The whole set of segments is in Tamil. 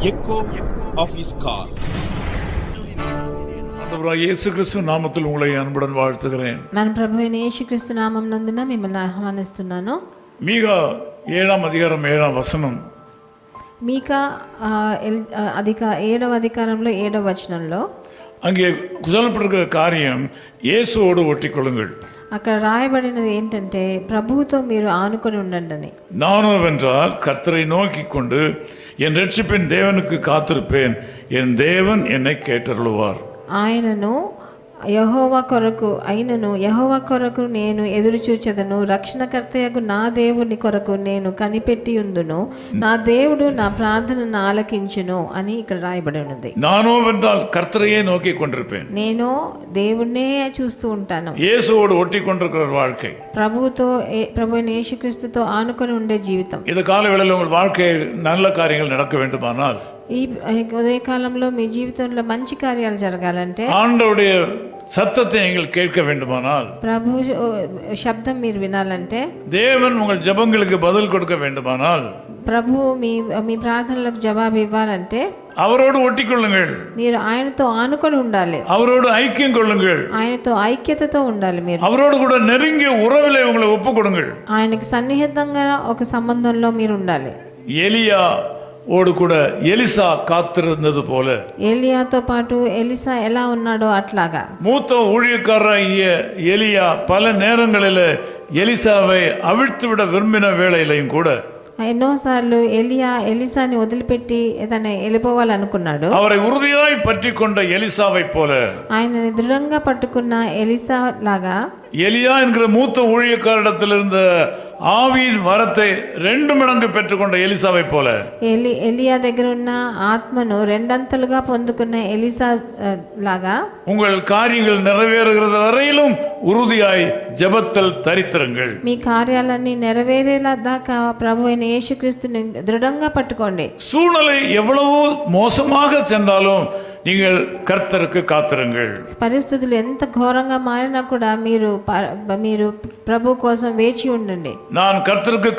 echo of his call. இயேசு கிறிஸ்து நாமத்தில் உங்களை அன்புடன் வாழ்த்துகிறேன். మన ప్రభువైన యేసుక్రీస్తు నామం నందున మిమ్మల్ని ఆహ్వానిస్తున్నాను. మీకా 7వ అధ్యాయం 7వ వచనం. మీకా 7వ అధికారంలో 7వ వచనంలో அங்கே சொல்லப்பட்டிருக்கிற காரியம் இயேசுவோடு ஒட்டிக்கொள்ளுங்கள். అక్కడ రాయబడినది ఏంటంటే ప్రభువుతో మీరు ఆనుకొని ఉండండి అని. நானோவென்றால் கர்த்தரை நோக்கி கொண்டு என் ரட்சிப்பின் தேவனுக்கு காத்திருப்பேன், என் தேவன் என்னை கேட்டருளுவார். ఆయనను యెహోవా కొరకు నేను ఎదురు చూచెదను, రక్షణకర్తయగు నా దేవుని కొరకు నేను కనిపెట్టి ఉందును, నా దేవుడు నా ప్రార్థనను ఆలకించును అని ఇక్కడ రాయబడి ఉన్నది. நானோவென்றால் கர்த்தரையே நோக்கி கொண்டிருப்பேன். నేను దేవుణ్ణే చూస్తూ ఉంటాను. இயேசுவோடு ஒட்டி கொண்டிருக்கிற வாழ்க்கை, ప్రభువైన యేసుక్రీస్తుతో ఆనుకొని ఉండే జీవితం. இந்த காலவேளையில் உங்கள் வாழ்க்கையில் நல்ல காரியங்கள் நடக்க வேண்டுமானால், ఈ ఉదయకాలంలో మీ జీవితంలో మంచి కార్యాలు జరగాలంటే, ஆண்டவருடைய சத்தத்தை நீங்கள் கேட்க வேண்டுமானால், ప్రభు శబ్దం మీరు వినాలంటే, தேவன் உங்கள் ஜெபங்களுக்கு பதில் கொடுக்க வேண்டுமானால், ప్రభు మీ ప్రార్థనలకు జవాబు ఇవ్వాలంటే அவரோடு ஒட்டிக்கொள்ளுங்கள், మీరు ఆయనతో ఆనుకొని ఉండాలి, அவரோடு ஐக்கியம் கொள்ளுங்கள், ఆయనతో ఐక్యతతో ఉండాలి. మీరు அவரோடு கூட நெருங்கிய உறவிலே உங்களை ஒப்புக் கொடுங்கள். ఆయనకి సన్నిహితంగా ఒక సంబంధంలో మీరు ఉండాలి. எலியா ஓடு கூட எலிசா காத்திருந்தது போல, ఏలియాతో పాటు ఎలీషా ఎలా ఉన్నాడో అట్లాగా மூத்த ஊழியக்காரராகிய எலியா பல நேரங்களில் எலிசாவை அவிழ்த்து விட விரும்பின வேளையிலையும் கூட ఎన్నోసార్లు ఎలీషాని వదిలిపెట్టి ఏదైనా వెళ్ళిపోవాలనుకున్నాడు. அவரை உறுதியாய் பற்றி கொண்ட எலிசாவை போல, ఆయనని దృఢంగా పట్టుకున్న ఎలీషా లాగా, எலியா என்கிற மூத்த ஊழியக்காரிடத்தில் இருந்த ஆவியின் வரத்தை 2 மடங்கு பெற்றுக்கொண்ட எலிசாவை போல, ఎలియా దగ్గర ఉన్న ఆత్మను రెండంతలుగా పొందుకున్న ఎలీషా లాగా, உங்கள் காரியங்கள் நிறைவேறுகிறது வரையிலும் உறுதியாய் ஜெபத்தில் தரித்திருங்கள். మీ కార్యాలన్నీ నెరవేరేలా దాకా ప్రభు అయిన యేసుక్రీస్తుని దృఢంగా పట్టుకోండి. சூழ்நிலை எவ்வளவோ மோசமாக சென்றாலும் நீங்கள் கர்த்தருக்கு காத்திருங்கள். పరిస్థితులు ఎంత ఘోరంగా మారినా కూడా మీరు ప్రభు కోసం వేచి ఉండండి. நான் கர்த்தருக்கு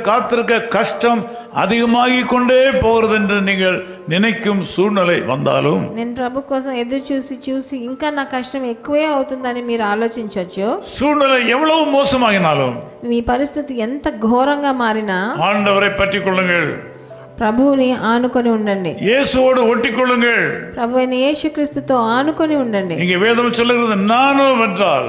காத்திருக்க கஷ்டம் அதிகமாகி கொண்டே போகிறது என்று நீங்கள் நினைக்கும் சூழ்நிலை வந்தாலும், నేను ప్రభు కోసం ఎదురు చూసి ఇంకా నా కష్టం ఎక్కువే అవుతుందని మీరు ఆలోచించవచ్చు. சூழ்நிலை எவ்வளவு மோசமாகினாலும், మీ పరిస్థితి ఎంత ఘోరంగా మారినా ஆண்டவரை பற்றிக் கொள்ளுங்கள், ప్రభువుని ఆనుకొని ఉండండి, இயேசுவோடு ஒட்டிக்கொள்ளுங்கள். ప్రభు అయిన యేసుక్రీస్తుతో ఆనుకొని ఉండండి. இங்கே வேதம் சொல்லுகிறது நானோவென்றால்,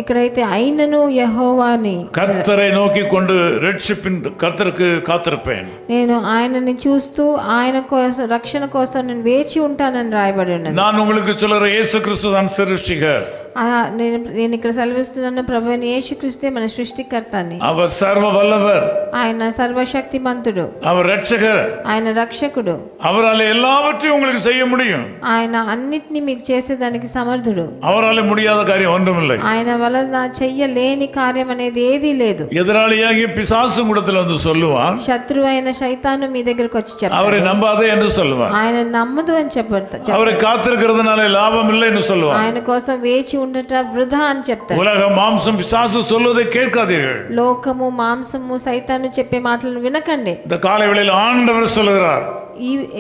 ఇక్కడైతే అయినను యెహోవాని, கர்த்தரை நோக்கி கொண்டு ரட்சிப்பின் கர்த்தருக்கு காத்திருப்பேன். నేను ఆయనని చూస్తూ ఆయన కోసం రక్షణ కోసం నేను వేచి ఉంటానని రాయబడి ఉన్నది. நான் உங்களுக்கு சொல்லுற இயேசு கிறிஸ்து தான் சிருஷ்டிகர். నేను ఇక్కడ సెలవిస్తున్నాను, ప్రభు అయిన యేసుక్రీస్తే మన సృష్టికర్త అని. அவர் சர்வ வல்லவர், ఆయన సర్వశక్తిమంతుడు, அவர் ரட்சகர், ఆయన రక్షకుడు, அவரால் எல்லாவற்றையும் உங்களுக்கு செய்ய முடியும். ఆయన అన్నిటినీ మీకు చేసేదానికి సమర్థుడు. அவரால் முடியாத காரியம் ஒன்றுமில்லை. ఆయన వలన చెయ్యలేని కార్యం అనేది ఏదీ లేదు. எதிராளியாகிய பிசாசும் கூடத்தில் வந்து சொல்லுவான், శత్రువు అయిన శైతాను మీ దగ్గరకు వచ్చి చెప్తాడు, அவரை நம்பாதே என்று சொல்லுவான், ఆయన నమ్మదు అని చెప్పాడు, அவரை காத்திருக்கிறதுனால லாபம் இல்லை என்று சொல்லுவான், ఆయన కోసం వేచి ఉండట వృధా అని చెప్తాడు. உலக மாம்சம் பிசாசு சொல்வதை கேட்காதீர்கள். లోకము మాంసము సైతాను చెప్పే మాటలను వినకండి. இந்த కాலை వేళയിൽ ఆండவர் சொல்லுகிறார்,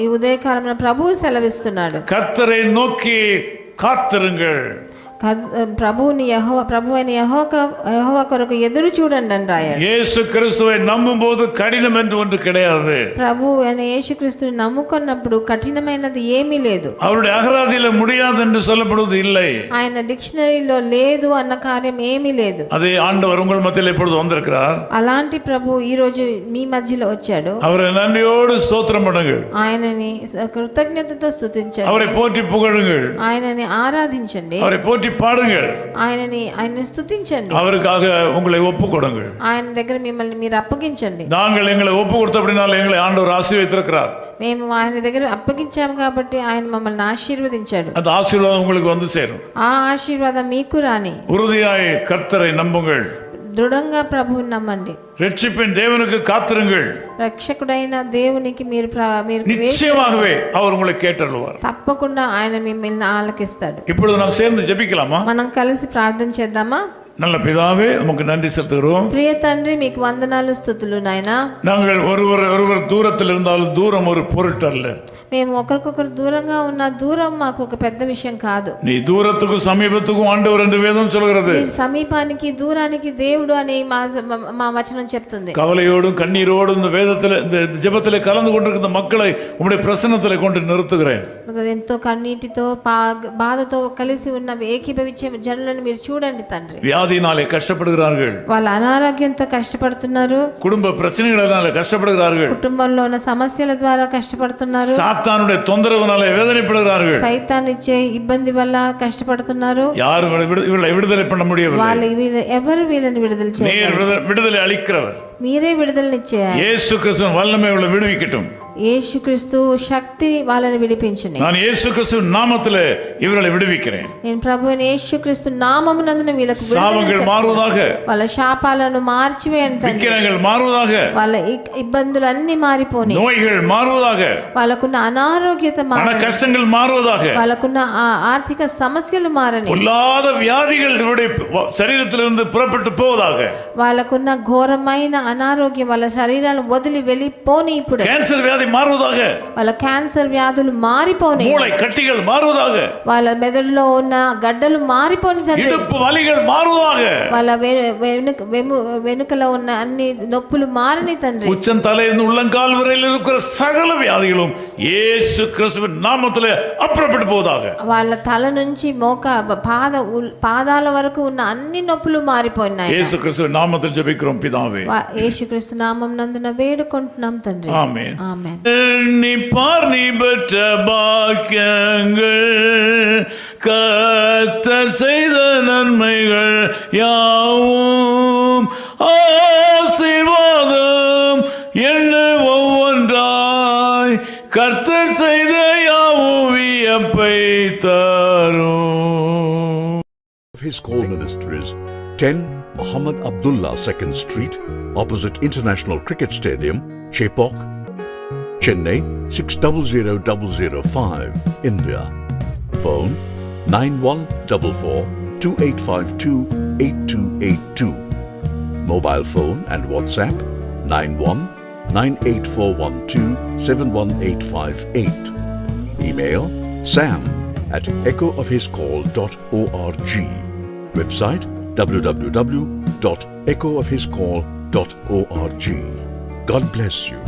ఈ ఉదయకాలంలో ప్రభువు సెలవిస్తున్నాడు, கர்த்தரை நோக்கி காத்திருங்கள். ప్రభు అయిన యెహోవా కొరకు ఎదురు చూడండి అని రాయాలి. இயேசு கிறிஸ்துவை நம்பும் போது கடினம் என்று ஒன்று கிடையாது. ప్రభు అయిన యేసుక్రీస్తుని నమ్ముకున్నప్పుడు కఠినమైనది ఏమీ లేదు. அவருடைய அகராதியில முடியாது என்று சொல்லப்படுவது இல்லை. ఆయన డిక్షనరీలో లేదు అన్న కార్యం ఏమీ లేదు. அதே ஆண்டவர் உங்கள் மத்தியில் இப்பொழுது வந்திருக்கிறார். అలాంటి ప్రభు ఈ రోజు మీ మధ్యలో వచ్చాడు. அவரை நன்றியோடு ஸ்தோத்திரம் பண்ணுங்கள், ఆయనని కృతజ్ఞతతో స్తుతించండి, அவரை போற்றி புகழுங்கள், ఆయనని ఆరాధించండి, அவரை போற்றி பாடுங்கள், ఆయనని స్తుతించండి, அவருக்காக உங்களை ஒப்பு கொடுங்கள். ఆయన దగ్గర మిమ్మల్ని మీరు అప్పగించండి. நாங்கள் எங்களை ஒப்பு கொடுத்தபடினால எங்களை ஆண்டவர் ஆசீர்வதித்திருக்கிறார். మేము ఆయన దగ్గర అప్పగించాము కాబట్టి ఆయన మమ్మల్ని ఆశీర్వదించాడు. அந்த ஆசீர்வாதம் உங்களுக்கு வந்து சேரும். ఆ ఆశీర్వాదం మీకు రాని. உறுதியாய் கர்த்தரை நம்புங்கள், దృఢంగా ప్రభువుని నమ్మండి, ரட்சிப்பின் தேவனுக்கு காத்திருங்கள். రక్షకుడైన దేవునికి మీరు நிச்சயமாகவே அவர் உங்களை கேட்டருளுவார். తప్పకుండా ఆయన మిమ్మల్ని ఆలకిస్తాడు. இப்பொழுது நாம் சேர்ந்து ஜெபிக்கலாமா? మనం కలిసి ప్రార్థన చేద్దామా? நல்ல பிதாவே உமக்கு நன்றி செலுத்துகிறோம். ప్రియ తండ్రి మీకు వందనాలు స్తుతులు నాయనా. நாங்கள் ஒருவர் தூரத்தில் இருந்தாலும் தூரம் ஒரு பொருட்டல்ல. మేము ఒకరికొకరు దూరంగా ఉన్న దూరం మాకు ఒక పెద్ద విషయం కాదు. நீ தூரத்துக்கும் சமீபத்துக்கும் ஆண்டவர் என்று வேதம் சொல்கிறது. మీరు సమీపానికి దూరానికి దేవుడు అని మా వచనం చెప్తుంది. கவலையோடும் கண்ணீரோடும் இந்த வேதத்தில் இந்த ஜெபத்திலே கலந்து கொண்டிருக்கிற மக்களை உம்முடைய பிரசன்னத்திலே கொண்டு நிறுத்துகிறேன். ఎంతో కన్నీటితో బాధతో కలిసి ఉన్న ఏకీభవించే జనులను మీరు చూడండి తండ్రి. வியாதியினாலே கஷ்டப்படுகிறார்கள். వాళ్ళ అనారోగ్యంతో కష్టపడుతున్నారు. குடும்ப பிரச்சனைகளினாலே கஷ்டப்படுகிறார்கள். కుటుంబంలో ఉన్న సమస్యల ద్వారా కష్టపడుతున్నారు. சாத்தானுடைய தொந்தரவுனாலே வேதனைப்படுகிறார்கள். సైతాన్ ఇచ్చే ఇబ్బంది వల్ల కష్టపడుతున్నారు. யாரும் இவர்களை விடுதலை பண்ண முடியவில்லை. ఎవరు వీళ్ళని విడుదల நீர் விடுதலை அளிக்கிறவர். మీరే విడుదలనిచ్చారు. இயேசு கிறிஸ்துவின் வல்லமை இவளை விடுவிக்கட்டும். యేసుక్రీస్తు శక్తి వాళ్ళని విడిపించును. நான் இயேசு கிறிஸ்துவின் நாமத்திலே இவர்களை விடுவிக்கிறேன். నేను ప్రభువైన యేసుక్రీస్తు నామమునందున వీళ్ళకు சாபங்கள் மாறுவதாக. వాళ్ళ శాపాలను మార్చివేయండి తండ్రి. விக்கிரங்கள் மாறுவதாக. వాళ్ళ ఇబ్బందులు అన్ని మారిపోని. நோய்கள் மாறுவதாக. వాళ్ళకున్న అనారోగ్యత பண మారని. கஷ்டங்கள் மாறுவதாக. వాళ్ళకున్న ఆర్థిక సమస్యలు మారని. பொல்லாத வியாதிகள் இவருடைய சரீரத்திலிருந்து புறப்பட்டு போவதாக. వాళ్ళకున్న ఘోరమైన అనారోగ్యం వాళ్ళ శరీరాలను వదిలి వెళ్ళిపోని. ఇప్పుడు கேன்சர் வியாதி மாறுவதாக. వాళ్ళ క్యాన్సర్ వ్యాధులు మారిపోని. மூளை கட்டிகள் மாறுவதாக. వాళ్ళ మెదడులో ఉన్న గడ్డలు మారిపోని తండ్రి. இடுப்பு வலிகள் மாறுவதாக. వాళ్ళ వెనుకలో ఉన్న అన్ని నొప్పులు మారని తండ్రి. உச்சம் தலையிலிருந்து உள்ளங்கால் வரையில் இருக்கிற சகல வியாதிகளும் இயேசு கிறிஸ்துவின் நாமத்திலே அப்புறப்பட்டு போவதாக. వాళ్ళ తల నుంచి పాదాల వరకు ఉన్న అన్ని నొప్పులు మారిపోయినాయి. இயேசு கிறிஸ்துவின் நாமத்தில் ஜெபிக்கிறோம் பிதாவே. యేసుక్రీస్తు నామం నందున వేడుకుంటున్నాం తండ్రి. ஆமென். ఆమేన్. நீ பெற்ற பாக்கியங்கள் கர்த்தர் செய்த நன்மைகள் யாவும் ஆசீர்வாதம் என்ன ஒவ்வொன்றாய் கர்த்தர் செய்த யாவும் வியப்பை தரும். His Call Ministries, 10 Muhammad Abdullah 2nd Street, opposite International Cricket Stadium, Chepauk, Chennai 600005, India. Phone 914428528282. Mobile phone and WhatsApp 919841271858. Email sam@echoofhiscall.org. Website www.echoofhiscall.org. God bless you.